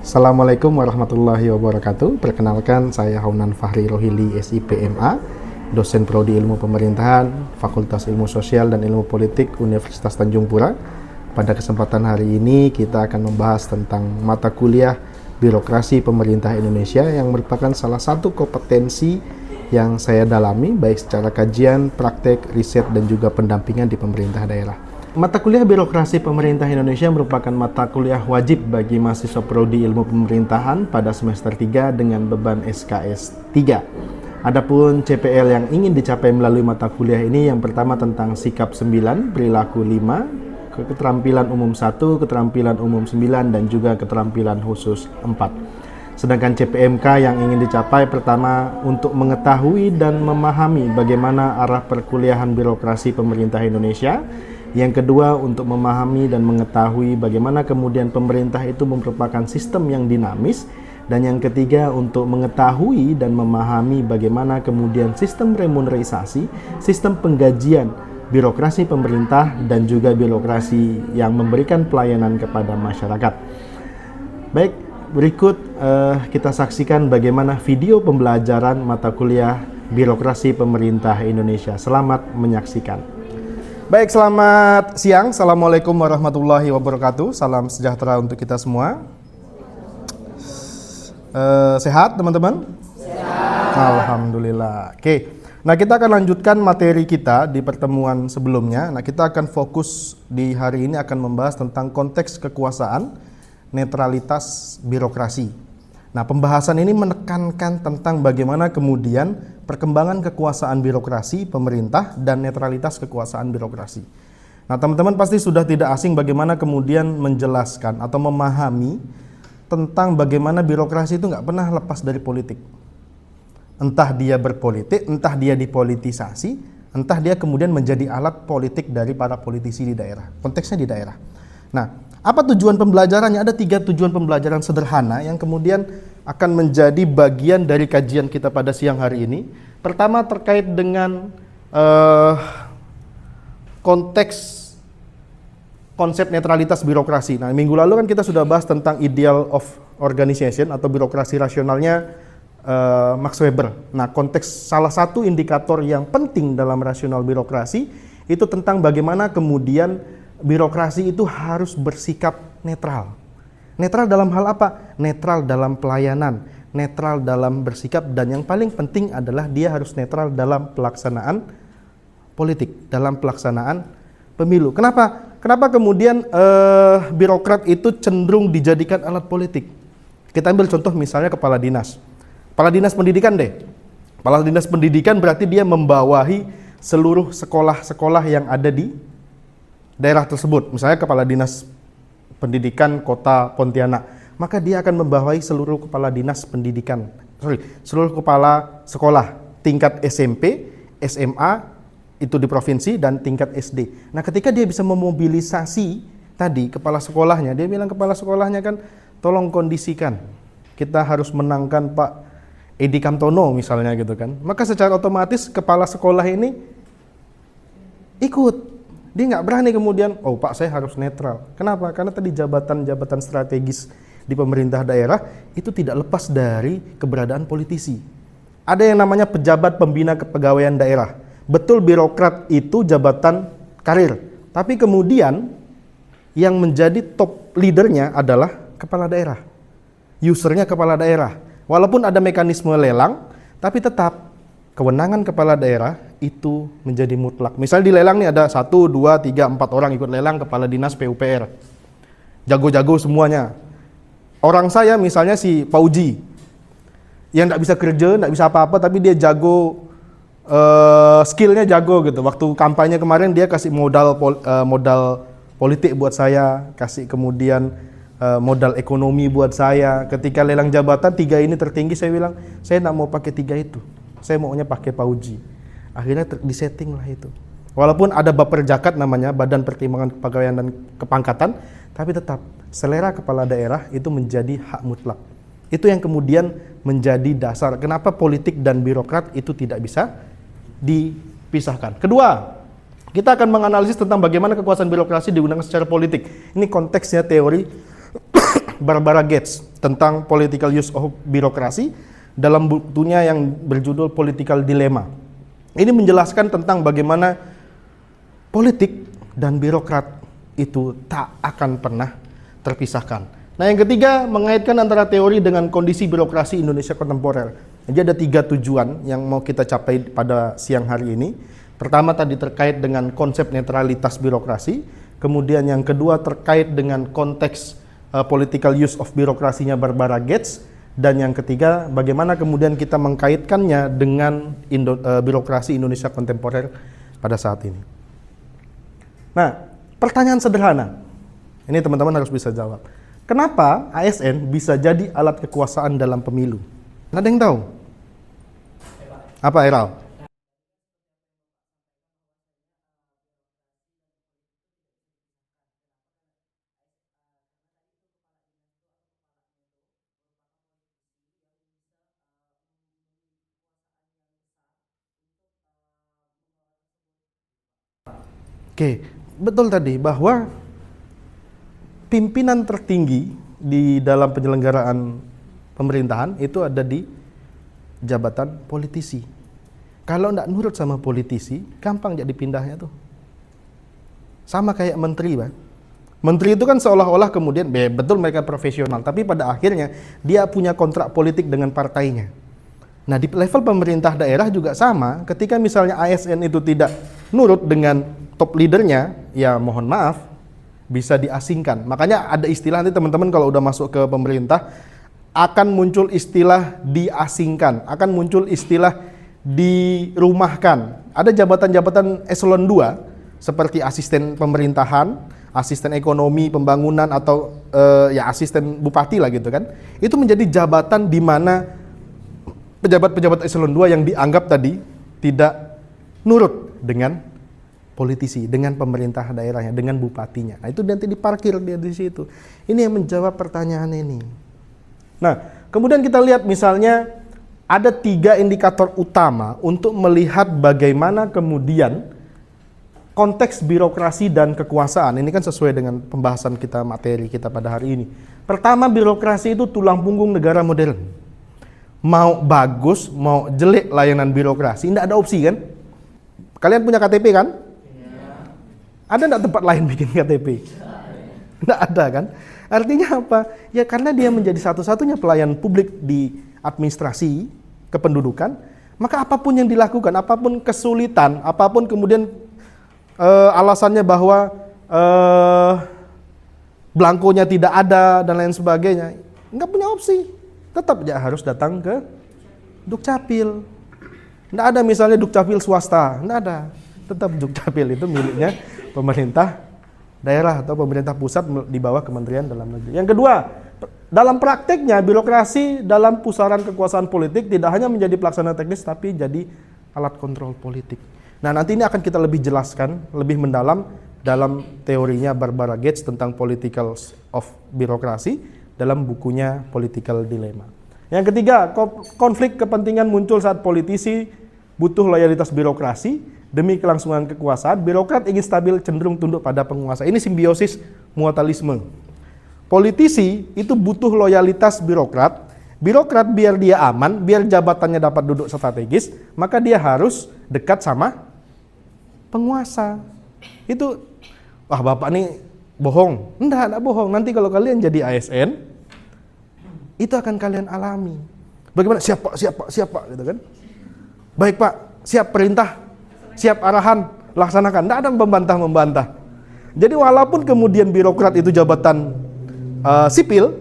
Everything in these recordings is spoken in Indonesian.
Assalamualaikum warahmatullahi wabarakatuh. Perkenalkan, saya Haunan Fahri Rohili, SIPMA, dosen Prodi Ilmu Pemerintahan, Fakultas Ilmu Sosial dan Ilmu Politik, Universitas Tanjung Pura. Pada kesempatan hari ini kita akan membahas tentang mata kuliah Birokrasi Pemerintah Indonesia yang merupakan salah satu kompetensi yang saya dalami baik secara kajian, praktek, riset, dan juga pendampingan di pemerintah daerah. Mata kuliah Birokrasi Pemerintah Indonesia merupakan mata kuliah wajib bagi mahasiswa Prodi Ilmu Pemerintahan pada semester 3 dengan beban SKS 3. Adapun CPL yang ingin dicapai melalui mata kuliah ini yang pertama tentang sikap 9, perilaku 5, keterampilan umum 1, keterampilan umum 9, dan juga keterampilan khusus 4. Sedangkan CPMK yang ingin dicapai pertama untuk mengetahui dan memahami bagaimana arah perkuliahan birokrasi pemerintah Indonesia. Yang kedua untuk memahami dan mengetahui bagaimana kemudian pemerintah itu merupakan sistem yang dinamis. Dan yang ketiga untuk mengetahui dan memahami bagaimana kemudian sistem remunerasi, sistem penggajian birokrasi pemerintah dan juga birokrasi yang memberikan pelayanan kepada masyarakat. Baik, berikut kita saksikan bagaimana video pembelajaran mata kuliah Birokrasi Pemerintah Indonesia. Selamat menyaksikan. Baik, selamat siang. Assalamualaikum warahmatullahi wabarakatuh. Salam sejahtera untuk kita semua. Sehat teman-teman? Sehat. Alhamdulillah. Oke. Nah, kita akan lanjutkan materi kita di pertemuan sebelumnya. Nah, kita akan fokus di hari ini akan membahas tentang konteks kekuasaan, netralitas birokrasi. Nah, pembahasan ini menekankan tentang bagaimana kemudian perkembangan kekuasaan birokrasi pemerintah dan netralitas kekuasaan birokrasi. Nah, teman-teman pasti sudah tidak asing bagaimana kemudian menjelaskan atau memahami tentang bagaimana birokrasi itu nggak pernah lepas dari politik. Entah dia berpolitik, entah dia dipolitisasi, entah dia kemudian menjadi alat politik dari para politisi di daerah. Konteksnya di daerah. Nah, apa tujuan pembelajarannya? Ada 3 tujuan pembelajaran sederhana yang kemudian akan menjadi bagian dari kajian kita pada siang hari ini. Pertama terkait dengan konteks konsep netralitas birokrasi. Nah, minggu lalu kan kita sudah bahas tentang ideal of organization atau birokrasi rasionalnya Max Weber. Nah, konteks salah satu indikator yang penting dalam rasional birokrasi itu tentang bagaimana kemudian birokrasi itu harus bersikap netral. Netral dalam hal apa? Netral dalam pelayanan, netral dalam bersikap, dan yang paling penting adalah dia harus netral dalam pelaksanaan politik, dalam pelaksanaan pemilu. Kenapa? Kenapa kemudian birokrat itu cenderung dijadikan alat politik? Kita ambil contoh misalnya kepala dinas. Kepala dinas pendidikan deh. Kepala dinas pendidikan berarti dia membawahi seluruh sekolah-sekolah yang ada di daerah tersebut. Misalnya kepala dinas pendidikan kota Pontianak, maka dia akan membawahi seluruh kepala dinas pendidikan, seluruh kepala sekolah tingkat SMP, SMA itu di provinsi dan tingkat SD. Nah, ketika dia bisa memobilisasi tadi kepala sekolahnya, dia bilang kepala sekolahnya kan tolong kondisikan, kita harus menangkan Pak Edi Kamtono misalnya gitu kan. Maka secara otomatis kepala sekolah ini ikut. Dia nggak berani kemudian, oh Pak saya harus netral. Kenapa? Karena tadi jabatan-jabatan strategis di pemerintah daerah itu tidak lepas dari keberadaan politisi. Ada yang namanya pejabat pembina kepegawaian daerah. Betul birokrat itu jabatan karir. Tapi kemudian yang menjadi top leadernya adalah kepala daerah. Usernya kepala daerah. Walaupun ada mekanisme lelang, tapi tetap kewenangan kepala daerah itu menjadi mutlak. Misalnya di lelang nih ada 1, 2, 3, 4 orang ikut lelang kepala dinas PUPR. Jago-jago semuanya. Orang saya misalnya si Pauji, yang nggak bisa kerja, nggak bisa apa-apa, tapi dia jago, skillnya jago gitu. Waktu kampanye kemarin dia kasih modal politik buat saya, kasih kemudian modal ekonomi buat saya. Ketika lelang jabatan 3 ini tertinggi, saya bilang, saya nggak mau pakai 3 itu. Saya maunya pakai Pauji. Akhirnya disetting lah itu. Walaupun ada Baper Jakat namanya, Badan Pertimbangan Kepegawaian dan Kepangkatan, tapi tetap selera kepala daerah itu menjadi hak mutlak. Itu yang kemudian menjadi dasar kenapa politik dan birokrat itu tidak bisa dipisahkan. Kedua, kita akan menganalisis tentang bagaimana kekuasaan birokrasi digunakan secara politik. Ini konteksnya teori Barbara Gates. tentang political use of birokrasi dalam bukunya yang berjudul Political Dilemma. Ini menjelaskan tentang bagaimana politik dan birokrat itu tak akan pernah terpisahkan. Nah, yang ketiga mengaitkan antara teori dengan kondisi birokrasi Indonesia kontemporer. Jadi ada 3 tujuan yang mau kita capai pada siang hari ini. Pertama tadi terkait dengan konsep netralitas birokrasi, kemudian yang kedua terkait dengan konteks political use of birokrasinya Barbara Gates, dan yang ketiga bagaimana kemudian kita mengkaitkannya dengan birokrasi Indonesia kontemporer pada saat ini. Nah, pertanyaan sederhana, ini teman-teman harus bisa jawab. Kenapa ASN bisa jadi alat kekuasaan dalam pemilu? Ada yang tahu? Apa, Eral? Oke, betul tadi bahwa pimpinan tertinggi di dalam penyelenggaraan pemerintahan itu ada di jabatan politisi. Kalau tidak nurut sama politisi, gampang jadi pindahnya tuh. Sama kayak menteri, Bang. Menteri itu kan seolah-olah kemudian, betul mereka profesional, tapi pada akhirnya dia punya kontrak politik dengan partainya. Nah, di level pemerintah daerah juga sama, ketika misalnya ASN itu tidak nurut dengan top leadernya, ya mohon maaf, bisa diasingkan. Makanya ada istilah nanti teman-teman kalau udah masuk ke pemerintah, akan muncul istilah diasingkan, akan muncul istilah dirumahkan. Ada jabatan-jabatan eselon 2, seperti asisten pemerintahan, asisten ekonomi, pembangunan, atau ya asisten bupati lah gitu kan. Itu menjadi jabatan di mana pejabat-pejabat eselon 2 yang dianggap tadi tidak nurut dengan politisi, dengan pemerintah daerahnya, dengan bupatinya. Nah, itu nanti diparkir dia di situ. Ini yang menjawab pertanyaan ini. Nah, kemudian kita lihat misalnya ada 3 indikator utama untuk melihat bagaimana kemudian konteks birokrasi dan kekuasaan. Ini kan sesuai dengan pembahasan kita, materi kita pada hari ini. Pertama, birokrasi itu tulang punggung negara modern. Mau bagus, mau jelek layanan birokrasi, tidak ada opsi kan? Kalian punya KTP kan? Ada enggak tempat lain bikin KTP? Enggak ada kan? Artinya apa? Ya karena dia menjadi satu-satunya pelayan publik di administrasi kependudukan, maka apapun yang dilakukan, apapun kesulitan, apapun kemudian alasannya bahwa blankonya tidak ada dan lain sebagainya, enggak punya opsi. Tetap ya harus datang ke Dukcapil. Enggak ada misalnya Dukcapil swasta, enggak ada. Tetap Dukcapil itu miliknya pemerintah daerah atau pemerintah pusat di bawah Kementerian Dalam Negeri. Yang kedua, dalam prakteknya birokrasi dalam pusaran kekuasaan politik tidak hanya menjadi pelaksana teknis tapi jadi alat kontrol politik. Nah, nanti ini akan kita lebih jelaskan, lebih mendalam dalam teorinya Barbara Gates tentang political of birokrasi dalam bukunya Political Dilemma. Yang ketiga, konflik kepentingan muncul saat politisi butuh loyalitas birokrasi demi kelangsungan kekuasaan. Birokrat ingin stabil cenderung tunduk pada penguasa. Ini simbiosis mutualisme. Politisi itu butuh loyalitas birokrat. Birokrat biar dia aman, biar jabatannya dapat duduk strategis, maka dia harus dekat sama penguasa. Itu, wah bapak nih bohong. Enggak bohong. Nanti kalau kalian jadi ASN, itu akan kalian alami. Bagaimana? Siap pak, gitu kan? Baik pak, siap perintah, siap arahan, laksanakan. Enggak ada membantah. Jadi walaupun kemudian birokrat itu jabatan sipil,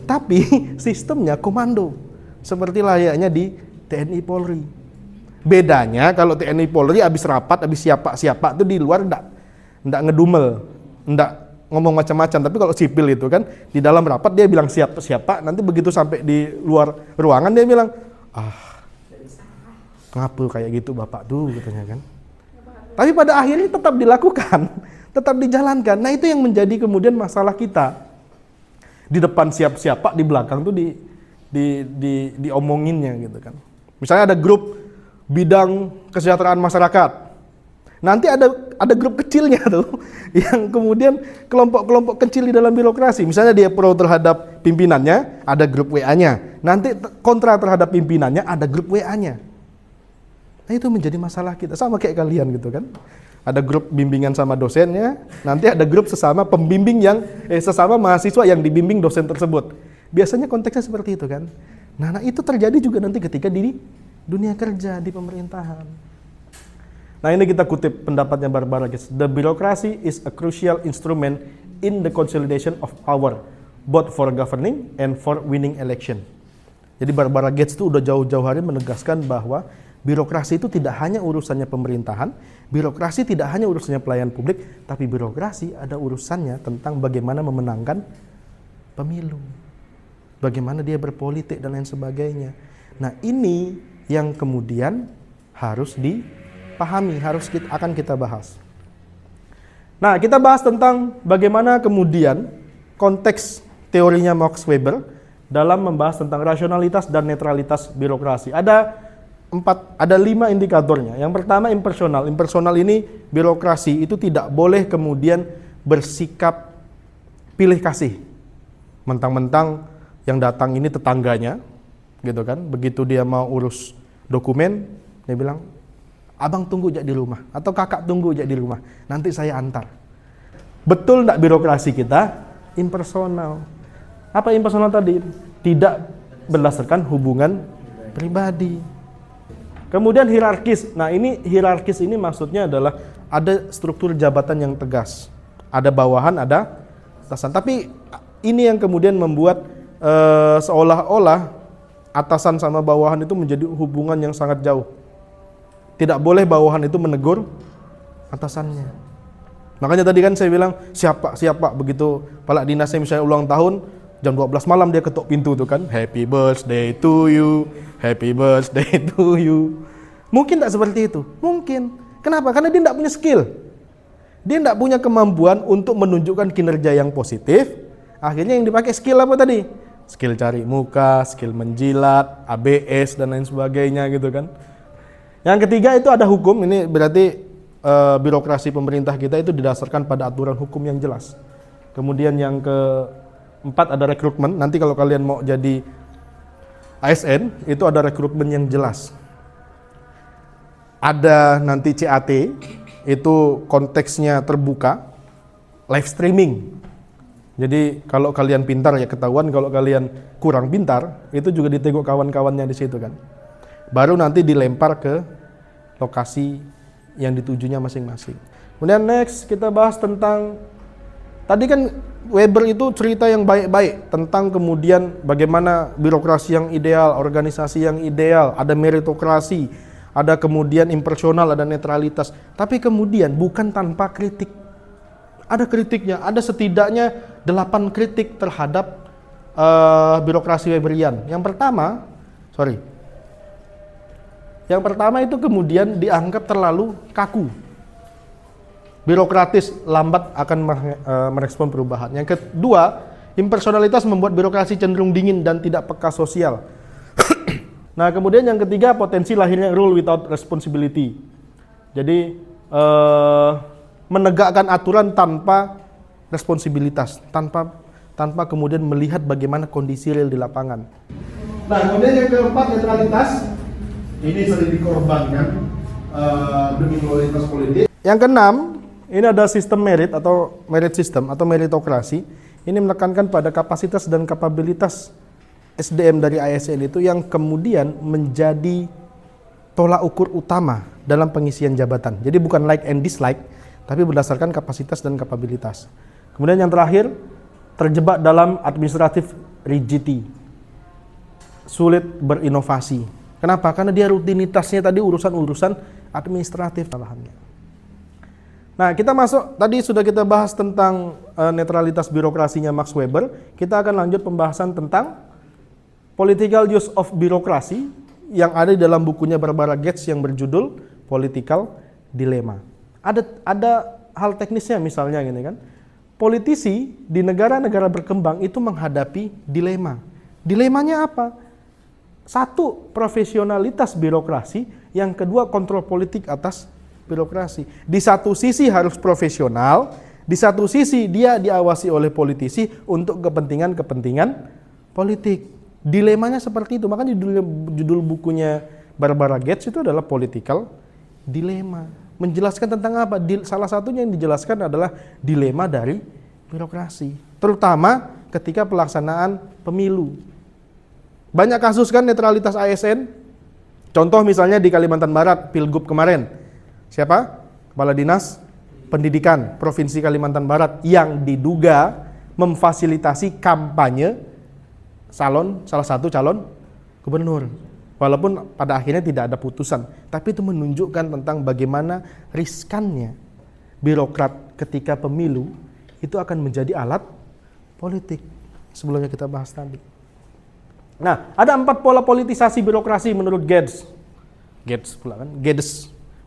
tapi sistemnya komando, seperti layaknya di TNI Polri. Bedanya kalau TNI Polri habis rapat, habis siapa itu di luar enggak ngedumel, enggak ngomong macam-macam. Tapi kalau sipil itu kan di dalam rapat dia bilang siapa, nanti begitu sampai di luar ruangan dia bilang, ngapa kayak gitu bapak tuh, katanya kan. Tapi pada akhirnya tetap dilakukan, tetap dijalankan. Nah, itu yang menjadi kemudian masalah kita. Di depan siapa, di belakang tuh diomonginnya gitu kan. Misalnya ada grup bidang kesejahteraan masyarakat. Nanti ada grup kecilnya tuh yang kemudian kelompok-kelompok kecil di dalam birokrasi. Misalnya dia pro terhadap pimpinannya, ada grup WA-nya. Nanti kontra terhadap pimpinannya, ada grup WA-nya. Nah, itu menjadi masalah kita, sama kayak kalian gitu kan. Ada grup bimbingan sama dosennya, nanti ada grup sesama pembimbing sesama mahasiswa yang dibimbing dosen tersebut. Biasanya konteksnya seperti itu kan. Nah, itu terjadi juga nanti ketika di dunia kerja, di pemerintahan. Nah, ini kita kutip pendapatnya Barbara Gates. The bureaucracy is a crucial instrument in the consolidation of power, both for governing and for winning election. Jadi Barbara Gates itu udah jauh-jauh hari menegaskan bahwa birokrasi itu tidak hanya urusannya pemerintahan, birokrasi tidak hanya urusannya pelayan publik, tapi birokrasi ada urusannya tentang bagaimana memenangkan pemilu, bagaimana dia berpolitik dan lain sebagainya. Nah, ini yang kemudian harus dipahami, akan kita bahas. Nah, kita bahas tentang bagaimana kemudian konteks teorinya Max Weber dalam membahas tentang rasionalitas dan netralitas birokrasi. Ada 5 indikatornya. Yang pertama impersonal. Impersonal ini birokrasi itu tidak boleh kemudian bersikap pilih kasih. Mentang-mentang yang datang ini tetangganya, gitu kan? Begitu dia mau urus dokumen, dia bilang, abang tunggu aja di rumah, atau kakak tunggu aja di rumah, nanti saya antar. Betul enggak birokrasi kita? Impersonal. Apa impersonal tadi? Tidak berdasarkan hubungan pribadi. Kemudian hierarkis. Nah, ini hierarkis ini maksudnya adalah ada struktur jabatan yang tegas. Ada bawahan, ada atasan. Tapi ini yang kemudian membuat seolah-olah atasan sama bawahan itu menjadi hubungan yang sangat jauh. Tidak boleh bawahan itu menegur atasannya. Makanya tadi kan saya bilang, siapa begitu kepala dinasnya misalnya ulang tahun, jam 12 malam dia ketuk pintu tuh kan, happy birthday to you, happy birthday to you. Mungkin tidak seperti itu? Mungkin. Kenapa? Karena dia tidak punya skill. Dia tidak punya kemampuan untuk menunjukkan kinerja yang positif. Akhirnya yang dipakai skill apa tadi? Skill cari muka, skill menjilat, ABS dan lain sebagainya gitu kan. Yang ketiga itu ada hukum. Ini berarti birokrasi pemerintah kita itu didasarkan pada aturan hukum yang jelas. Kemudian yang keempat ada rekrutmen. Nanti kalau kalian mau jadi ASN itu ada rekrutmen yang jelas. Ada nanti CAT, itu konteksnya terbuka, live streaming. Jadi kalau kalian pintar ya ketahuan, kalau kalian kurang pintar itu juga ditengok kawan-kawannya di situ kan. Baru nanti dilempar ke lokasi yang ditujunya masing-masing. Kemudian next kita bahas tentang, tadi kan Weber itu cerita yang baik-baik tentang kemudian bagaimana birokrasi yang ideal, organisasi yang ideal, ada meritokrasi, ada kemudian impersonal, ada netralitas. Tapi kemudian bukan tanpa kritik. Ada kritiknya, ada setidaknya 8 kritik terhadap birokrasi Weberian. Yang pertama itu kemudian dianggap terlalu kaku. Birokratis, lambat akan merespon perubahan. Yang kedua, impersonalitas membuat birokrasi cenderung dingin dan tidak peka sosial. Nah, kemudian yang ketiga, potensi lahirnya rule without responsibility. Jadi menegakkan aturan tanpa responsibilitas, tanpa kemudian melihat bagaimana kondisi real di lapangan. Nah, kemudian yang keempat, netralitas. Ini sering dikorbankan demi loyalitas politik. Yang keenam, ini ada sistem merit atau merit system atau meritokrasi. Ini menekankan pada kapasitas dan kapabilitas SDM dari ASN itu yang kemudian menjadi tolak ukur utama dalam pengisian jabatan. Jadi bukan like and dislike, tapi berdasarkan kapasitas dan kapabilitas. Kemudian yang terakhir, terjebak dalam administratif rigidity, sulit berinovasi. Kenapa? Karena dia rutinitasnya tadi urusan-urusan administratif salahannya. Nah, kita masuk, tadi sudah kita bahas tentang netralitas birokrasinya Max Weber. Kita akan lanjut pembahasan tentang political use of birokrasi yang ada di dalam bukunya Barbara Gates yang berjudul Political Dilemma. Ada hal teknisnya misalnya gini kan. Politisi di negara-negara berkembang itu menghadapi dilema. Dilemanya apa? Satu, profesionalitas birokrasi. Yang kedua, kontrol politik atas birokrasi. Di satu sisi harus profesional, di satu sisi dia diawasi oleh politisi untuk kepentingan-kepentingan politik. Dilemanya seperti itu. Makanya judul bukunya Barbara Gates itu adalah Political Dilemma. Menjelaskan tentang apa? Salah satunya yang dijelaskan adalah dilema dari birokrasi. Terutama ketika pelaksanaan pemilu. Banyak kasus kan netralitas ASN. Contoh misalnya di Kalimantan Barat, Pilgub kemarin. Siapa? Kepala Dinas Pendidikan Provinsi Kalimantan Barat yang diduga memfasilitasi kampanye salah satu calon gubernur. Walaupun pada akhirnya tidak ada putusan, tapi itu menunjukkan tentang bagaimana riskannya birokrat ketika pemilu itu akan menjadi alat politik. Sebelumnya kita bahas tadi. Nah, ada 4 pola politisasi birokrasi menurut Gates pula kan,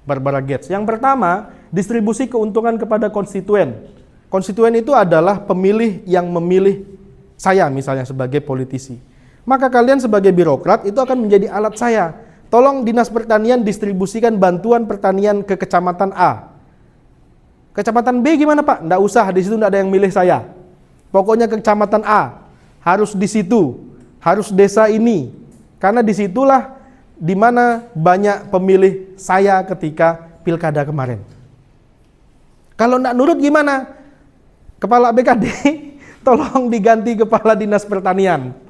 Barbara Gates. Yang pertama, distribusi keuntungan kepada konstituen. Konstituen itu adalah pemilih yang memilih saya misalnya sebagai politisi. Maka kalian sebagai birokrat itu akan menjadi alat saya. Tolong Dinas Pertanian distribusikan bantuan pertanian ke kecamatan A. Kecamatan B gimana Pak? Nggak usah, di situ nggak ada yang milih saya. Pokoknya ke kecamatan A, harus di situ, harus desa ini. Karena disitulah di mana banyak pemilih saya ketika pilkada kemarin. Kalau nggak nurut gimana? Kepala BKD tolong diganti kepala Dinas Pertanian.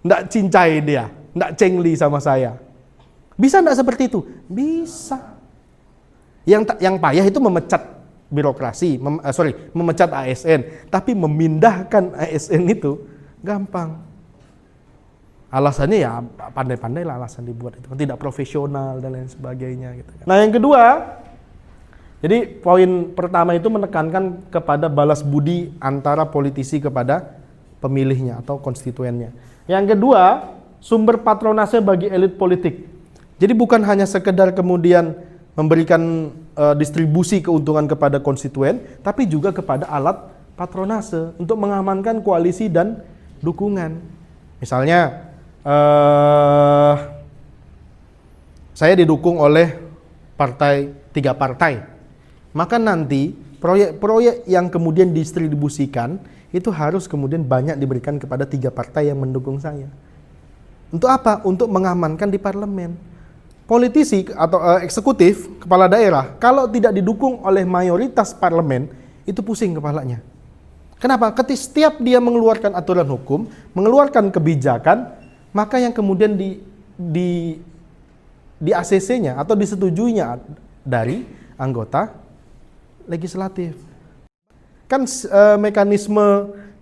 Nggak cincai dia, nggak cengli sama saya. Bisa nggak seperti itu? Bisa. Yang payah itu memecat birokrasi, memecat ASN. Tapi memindahkan ASN itu gampang. Alasannya ya pandai-pandai lah alasan dibuat itu, tidak profesional dan lain sebagainya gitu. Nah yang kedua, jadi poin pertama itu menekankan kepada balas budi antara politisi kepada pemilihnya atau konstituennya. Yang kedua, sumber patronase bagi elit politik. Jadi bukan hanya sekedar kemudian memberikan distribusi keuntungan kepada konstituen, tapi juga kepada alat patronase untuk mengamankan koalisi dan dukungan. Misalnya, saya didukung oleh 3 partai, maka nanti proyek-proyek yang kemudian didistribusikan itu harus kemudian banyak diberikan kepada 3 partai yang mendukung saya. Untuk apa? Untuk mengamankan di parlemen. Politisi atau eksekutif, kepala daerah, kalau tidak didukung oleh mayoritas parlemen, itu pusing kepalanya. Kenapa? Setiap dia mengeluarkan aturan hukum, mengeluarkan kebijakan, maka yang kemudian di ACC-nya atau disetujuinya dari anggota legislatif. Kan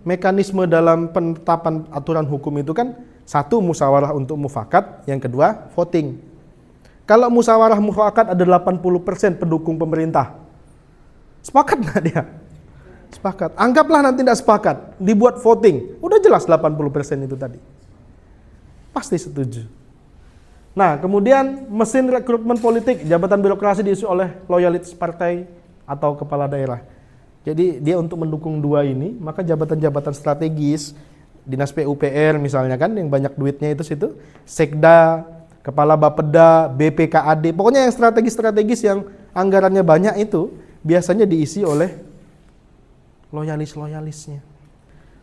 mekanisme dalam penetapan aturan hukum itu kan 1 musyawarah untuk mufakat, yang kedua voting. Kalau musyawarah mufakat ada 80% pendukung pemerintah. Sepakat nggak dia? Sepakat. Anggaplah nanti tidak sepakat, dibuat voting. Udah jelas 80% itu tadi. Pasti setuju. Nah, kemudian mesin rekrutmen politik, jabatan birokrasi diisi oleh loyalitas partai atau kepala daerah. Jadi dia untuk mendukung 2 ini, maka jabatan-jabatan strategis, Dinas PUPR misalnya kan, yang banyak duitnya itu situ, Sekda, Kepala Bapeda, BPKAD, pokoknya yang strategis-strategis yang anggarannya banyak itu, biasanya diisi oleh loyalis-loyalisnya.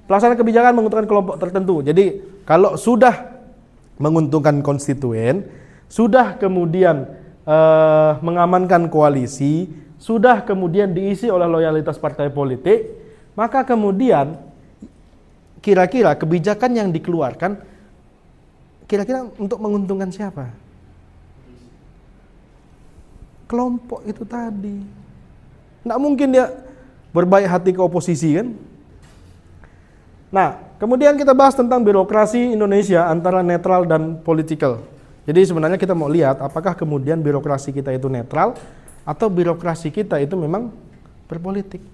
Pelaksana kebijakan menguntungkan kelompok tertentu. Jadi kalau sudah menguntungkan konstituen, sudah kemudian mengamankan koalisi, sudah kemudian diisi oleh loyalitas partai politik, maka kemudian kira-kira kebijakan yang dikeluarkan kira-kira untuk menguntungkan siapa? Kelompok itu tadi. Nggak mungkin dia berbaik hati ke oposisi kan? Nah, kemudian kita bahas tentang birokrasi Indonesia antara netral dan political. Jadi sebenarnya kita mau lihat apakah kemudian birokrasi kita itu netral atau birokrasi kita itu memang berpolitik.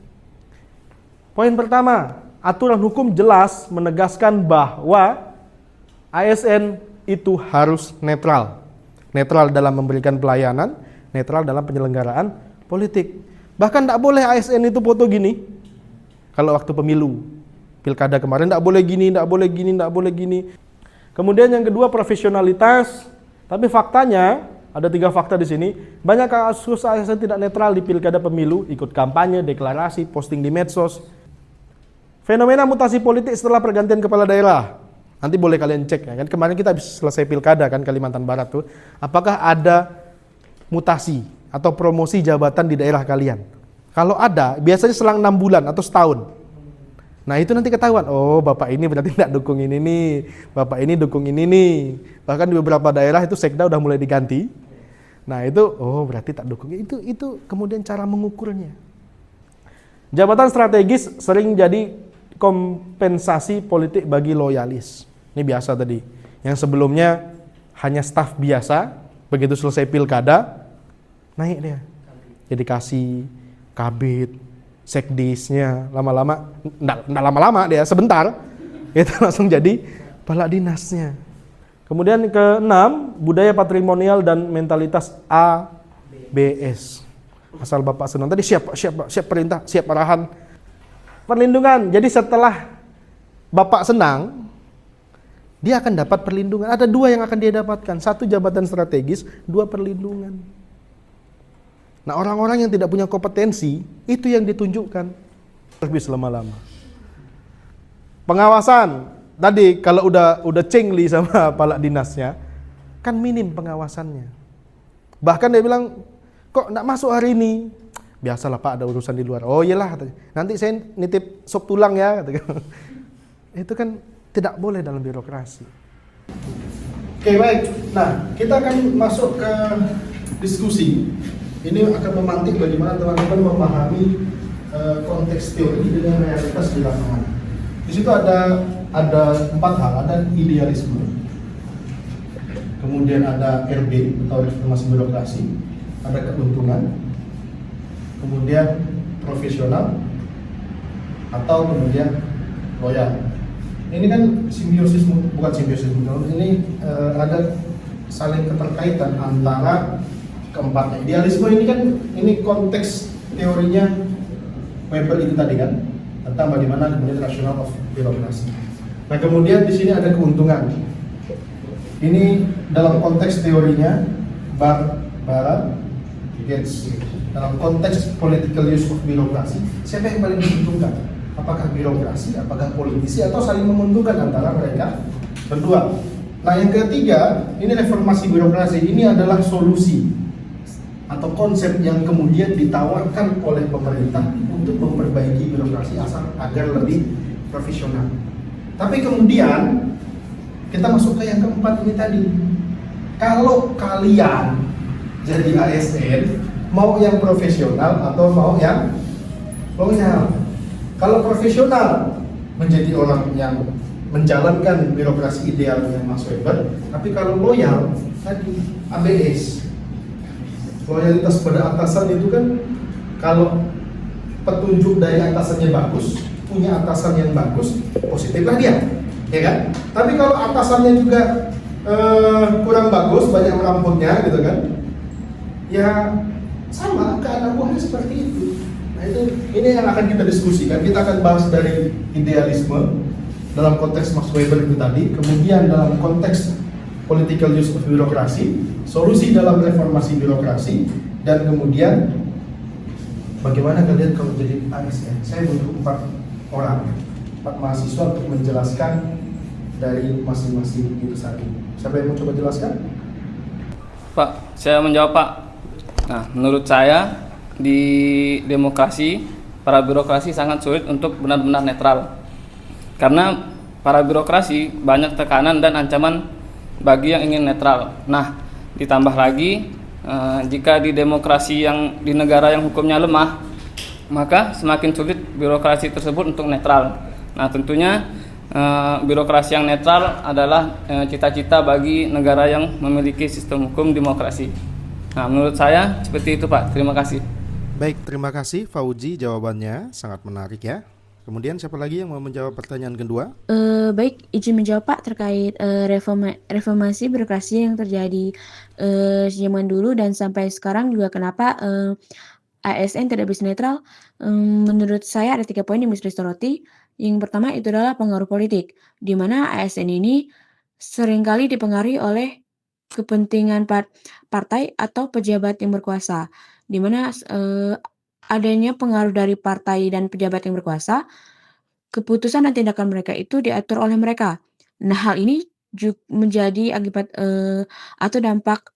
Poin pertama, aturan hukum jelas menegaskan bahwa ASN itu harus netral. Netral dalam memberikan pelayanan, netral dalam penyelenggaraan politik. Bahkan tidak boleh ASN itu foto gini kalau waktu pemilu. Pilkada kemarin tidak boleh gini, tidak boleh gini, tidak boleh gini. Kemudian yang kedua profesionalitas, tapi faktanya Ada 3 fakta di sini. Banyak kasus ASN tidak netral di pilkada pemilu, ikut kampanye, deklarasi, posting di medsos. Fenomena mutasi politik setelah pergantian kepala daerah. Nanti boleh kalian cek ya kan. Kemarin kita habis selesai pilkada kan Kalimantan Barat tuh. Apakah ada mutasi atau promosi jabatan di daerah kalian? Kalau ada, biasanya selang 6 bulan atau setahun. Nah itu nanti ketahuan, oh bapak ini berarti tidak dukung ini nih, bapak ini dukung ini nih. Bahkan di beberapa daerah itu sekda udah mulai diganti. Nah itu, oh berarti tak dukung. Itu kemudian cara mengukurnya. Jabatan strategis sering jadi kompensasi politik bagi loyalis. Ini biasa tadi. Yang sebelumnya hanya staf biasa, begitu selesai pilkada, naik dia. Jadi kasih kabit, sekdisnya, lama-lama, enggak lama-lama dia, sebentar, itu langsung jadi kepala dinasnya. Kemudian keenam, budaya patrimonial dan mentalitas ABS. Asal Bapak senang tadi siap perintah, siap arahan. Perlindungan. Jadi setelah Bapak senang, dia akan dapat perlindungan. Ada 2 yang akan dia dapatkan. 1 jabatan strategis, 2 perlindungan. Nah, orang-orang yang tidak punya kompetensi, itu yang ditunjukkan lebih selama-lama. Pengawasan. Tadi kalau udah cengli sama kepala dinasnya, kan minim pengawasannya. Bahkan dia bilang, kok enggak masuk hari ini? Biasalah Pak, ada urusan di luar. Oh iyalah, katanya. Nanti saya nitip sop tulang ya, katanya. Itu kan tidak boleh dalam birokrasi. Oke, baik. Nah, kita akan masuk ke diskusi. Ini akan memantik bagaimana teman-teman memahami konteks teori dengan realitas di lapangan. Di situ ada 4 hal, ada idealisme, kemudian ada RB atau reformasi birokrasi, ada keuntungan, kemudian profesional, atau kemudian loyal. Ini kan simbiosis, bukan simbiosis, ini ada saling keterkaitan antara keempatnya. Idealisme ini kan, ini konteks teorinya Weber itu tadi kan, tentang bagaimana kemudian rational of birokrasi. Nah kemudian di sini ada keuntungan. Ini dalam konteks teorinya Barat Gates. Dalam konteks political use of birokrasi, siapa yang paling diuntungkan? Apakah birokrasi, apakah politisi, atau saling menguntungkan antara mereka berdua? Nah yang ketiga, ini reformasi birokrasi. Ini adalah solusi atau konsep yang kemudian ditawarkan oleh pemerintah untuk memperbaiki birokrasi agar lebih profesional. Tapi kemudian kita masuk ke yang keempat ini tadi. Kalau kalian jadi ASN, mau yang profesional atau mau yang loyal? Kalau profesional, menjadi orang yang menjalankan birokrasi idealnya Mas Weber. Tapi kalau loyal, tadi ABS, loyalitas pada atasan itu kan, kalau petunjuk dari atasannya bagus, punya atasan yang bagus, positiflah dia, ya kan? Tapi kalau atasannya juga kurang bagus, banyak merampoknya gitu kan, ya sama keadaan buahnya seperti itu. Nah ini yang akan kita diskusikan. Kita akan bahas dari idealisme dalam konteks Max Weber itu tadi, kemudian dalam konteks political use of birokrasi, solusi dalam reformasi birokrasi, dan kemudian bagaimana kalian kalau jadi ASN. Saya butuh 4 orang, 4 mahasiswa untuk menjelaskan dari masing-masing itu tadi. Siapa yang mau coba jelaskan? Pak, saya menjawab Pak. Nah, menurut saya di demokrasi, para birokrasi sangat sulit untuk benar-benar netral. Karena para birokrasi banyak tekanan dan ancaman bagi yang ingin netral. Nah, ditambah lagi jika di demokrasi yang di negara yang hukumnya lemah, maka semakin sulit birokrasi tersebut untuk netral. Nah, tentunya birokrasi yang netral adalah cita-cita bagi negara yang memiliki sistem hukum demokrasi. Nah, menurut saya seperti itu Pak. Terima kasih. Baik, terima kasih Fauji, jawabannya sangat menarik ya. Kemudian siapa lagi yang mau menjawab pertanyaan kedua? Baik, izin menjawab Pak terkait reformasi birokrasi yang terjadi zaman dulu dan sampai sekarang juga kenapa ASN tidak bisa netral. Menurut saya ada 3 poin yang bisa disoroti. Yang pertama itu adalah pengaruh politik, di mana ASN ini seringkali dipengaruhi oleh kepentingan partai atau pejabat yang berkuasa, di mana adanya pengaruh dari partai dan pejabat yang berkuasa, keputusan dan tindakan mereka itu diatur oleh mereka. Nah, hal ini menjadi akibat, atau dampak,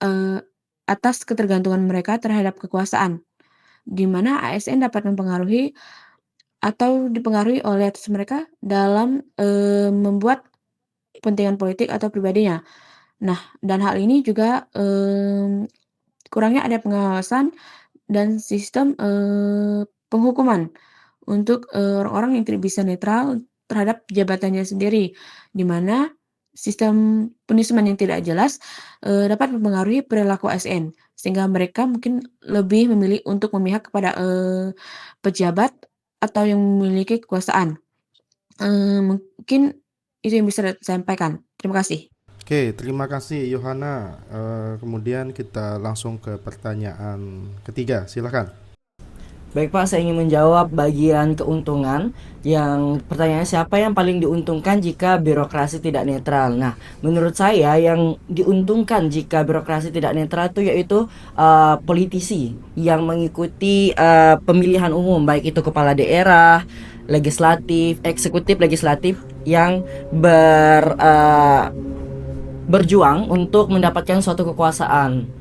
atas ketergantungan mereka terhadap kekuasaan, di mana ASN dapat mempengaruhi atau dipengaruhi oleh atas mereka dalam, membuat kepentingan politik atau pribadinya. Nah, dan hal ini juga, kurangnya ada pengawasan dan sistem, penghukuman untuk, orang-orang yang tidak bisa netral terhadap jabatannya sendiri, di mana sistem punishment yang tidak jelas, dapat mempengaruhi perilaku ASN, sehingga mereka mungkin lebih memilih untuk memihak kepada, pejabat atau yang memiliki kekuasaan. Mungkin itu yang bisa saya sampaikan. Terima kasih. Oke, terima kasih Yohana. Kemudian kita langsung ke pertanyaan ketiga, silakan. Baik Pak, saya ingin menjawab bagian keuntungan. Yang pertanyaannya, siapa yang paling diuntungkan jika birokrasi tidak netral? Nah, menurut saya yang diuntungkan jika birokrasi tidak netral itu yaitu politisi yang mengikuti pemilihan umum, baik itu kepala daerah, legislatif, eksekutif, legislatif yang berjuang untuk mendapatkan suatu kekuasaan.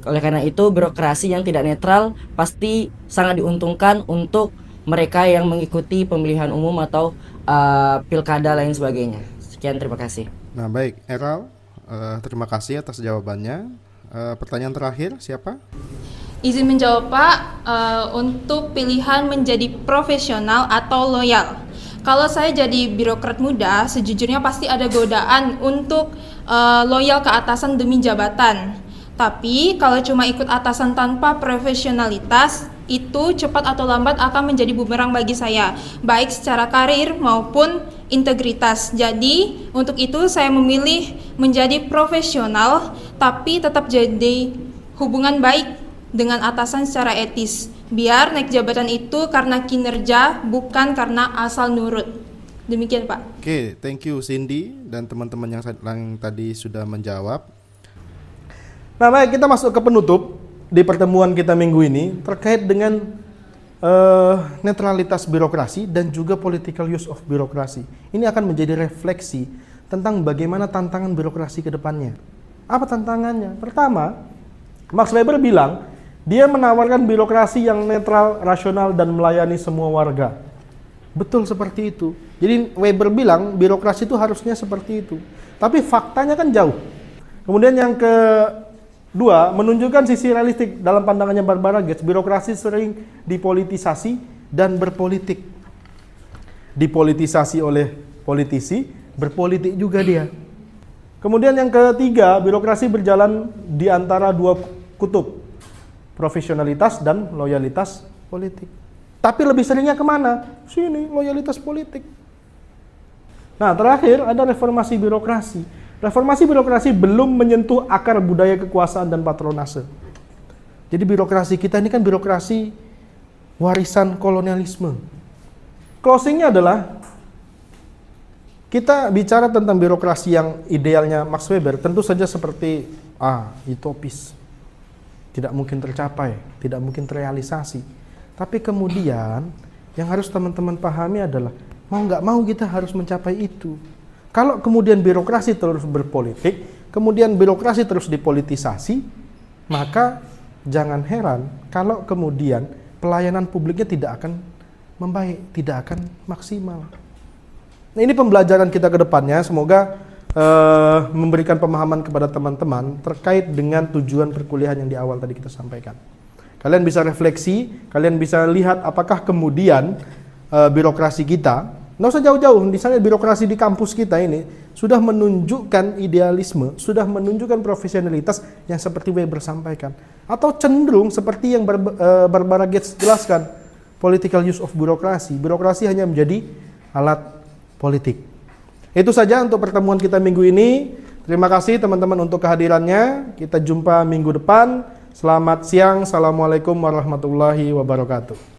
Oleh karena itu, birokrasi yang tidak netral pasti sangat diuntungkan untuk mereka yang mengikuti pemilihan umum atau pilkada lain sebagainya. Sekian, terima kasih. Nah, baik, Eral, terima kasih atas jawabannya. Pertanyaan terakhir, siapa? Izin menjawab Pak, untuk pilihan menjadi profesional atau loyal. Kalau saya jadi birokrat muda, sejujurnya pasti ada godaan untuk loyal ke atasan demi jabatan. Tapi kalau cuma ikut atasan tanpa profesionalitas, itu cepat atau lambat akan menjadi bumerang bagi saya, baik secara karir maupun integritas. Jadi untuk itu saya memilih menjadi profesional, tapi tetap jadi hubungan baik dengan atasan secara etis. Biar naik jabatan itu karena kinerja, bukan karena asal nurut. Demikian Pak. Oke, thank you Cindy dan teman-teman yang tadi sudah menjawab. Nah, baik, kita masuk ke penutup di pertemuan kita minggu ini terkait dengan netralitas birokrasi dan juga political use of birokrasi. Ini akan menjadi refleksi tentang bagaimana tantangan birokrasi ke depannya. Apa tantangannya? Pertama, Max Weber bilang dia menawarkan birokrasi yang netral, rasional, dan melayani semua warga. Betul seperti itu. Jadi Weber bilang birokrasi itu harusnya seperti itu. Tapi faktanya kan jauh. Kemudian yang kedua, menunjukkan sisi realistik dalam pandangannya Barbara Gates, birokrasi sering dipolitisasi dan berpolitik. Dipolitisasi oleh politisi, berpolitik juga dia. Kemudian yang ketiga, birokrasi berjalan di antara dua kutub, profesionalitas dan loyalitas politik. Tapi lebih seringnya kemana? Sini, loyalitas politik. Nah, terakhir ada reformasi birokrasi. Reformasi birokrasi belum menyentuh akar budaya kekuasaan dan patronase. Jadi birokrasi kita ini kan birokrasi warisan kolonialisme. Closingnya adalah kita bicara tentang birokrasi yang idealnya Max Weber, tentu saja seperti utopis. Tidak mungkin tercapai, tidak mungkin terrealisasi. Tapi kemudian yang harus teman-teman pahami adalah mau nggak mau kita harus mencapai itu. Kalau kemudian birokrasi terus berpolitik, kemudian birokrasi terus dipolitisasi, maka jangan heran kalau kemudian pelayanan publiknya tidak akan membaik, tidak akan maksimal. Nah, ini pembelajaran kita ke depannya, semoga memberikan pemahaman kepada teman-teman terkait dengan tujuan perkuliahan yang di awal tadi kita sampaikan. Kalian bisa refleksi, kalian bisa lihat apakah kemudian birokrasi kita, nggak usah jauh-jauh, misalnya birokrasi di kampus kita ini sudah menunjukkan idealisme, sudah menunjukkan profesionalitas yang seperti Weber sampaikan, atau cenderung seperti yang Barbara Gates jelaskan, political use of birokrasi. Birokrasi hanya menjadi alat politik. Itu saja untuk pertemuan kita minggu ini. Terima kasih teman-teman untuk kehadirannya. Kita jumpa minggu depan. Selamat siang. Assalamualaikum warahmatullahi wabarakatuh.